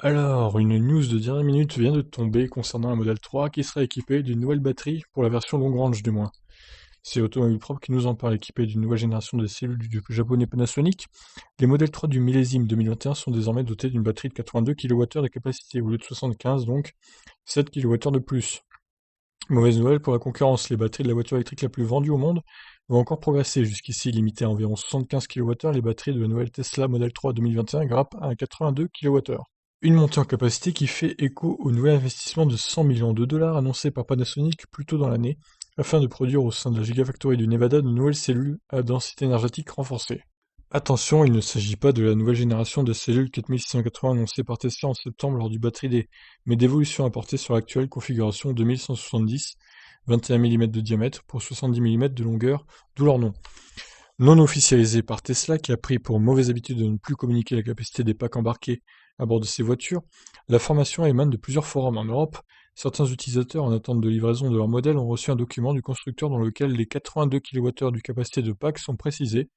Alors, une news de dernière minute vient de tomber concernant un modèle 3 qui sera équipé d'une nouvelle batterie pour la version long range du moins. C'est Automobile Propre qui nous en parle, équipé d'une nouvelle génération de cellules du japonais Panasonic. Les modèles 3 du millésime 2021 sont désormais dotés d'une batterie de 82 kWh de capacité, au lieu de 75 donc, 7 kWh de plus. Mauvaise nouvelle pour la concurrence, les batteries de la voiture électrique la plus vendue au monde vont encore progresser, jusqu'ici limitées à environ 75 kWh, les batteries de la nouvelle Tesla Model 3 2021 grimpent à 82 kWh. Une montée en capacité qui fait écho au nouvel investissement de 100 millions de dollars annoncé par Panasonic plus tôt dans l'année, afin de produire au sein de la Gigafactory du Nevada de nouvelles cellules à densité énergétique renforcée. Attention, il ne s'agit pas de la nouvelle génération de cellules 4680 annoncée par Tesla en septembre lors du Battery Day, mais d'évolutions apportées sur l'actuelle configuration 2170, 21 mm de diamètre pour 70 mm de longueur, d'où leur nom. Non officialisé par Tesla, qui a pris pour mauvaise habitude de ne plus communiquer la capacité des packs embarqués à bord de ses voitures, la formation émane de plusieurs forums en Europe. Certains utilisateurs en attente de livraison de leur modèle ont reçu un document du constructeur dans lequel les 82 kWh du capacité de pack sont précisés,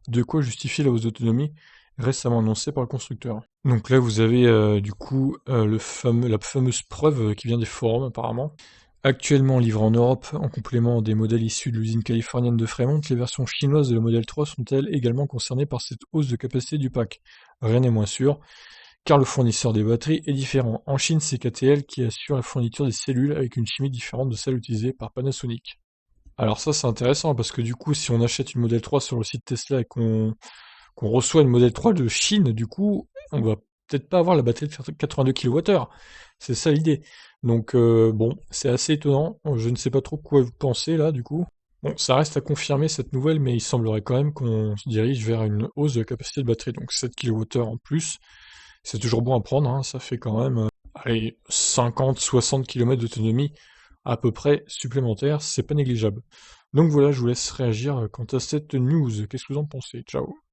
de quoi justifier la hausse d'autonomie récemment annoncée par le constructeur. Donc là, vous avez la fameuse preuve qui vient des forums apparemment. Actuellement livrées en Europe, en complément des modèles issus de l'usine californienne de Fremont, les versions chinoises de la Model 3 sont-elles également concernées par cette hausse de capacité du pack? Rien n'est moins sûr, car le fournisseur des batteries est différent. En Chine, c'est KTL qui assure la fourniture des cellules avec une chimie différente de celle utilisée par Panasonic. Alors ça, c'est intéressant, parce que du coup, si on achète une Model 3 sur le site Tesla et qu'on reçoit une Model 3 de Chine, du coup, on va peut-être pas avoir la batterie de 82 kWh. C'est ça l'idée. Donc bon, c'est assez étonnant. Je ne sais pas trop quoi vous pensez là, du coup. Bon, ça reste à confirmer cette nouvelle, mais il semblerait quand même qu'on se dirige vers une hausse de la capacité de batterie. Donc 7 kWh en plus, c'est toujours bon à prendre, hein. Ça fait quand même, allez, 50-60 km d'autonomie à peu près supplémentaire, c'est pas négligeable. Donc voilà, je vous laisse réagir quant à cette news. Qu'est-ce que vous en pensez? Ciao.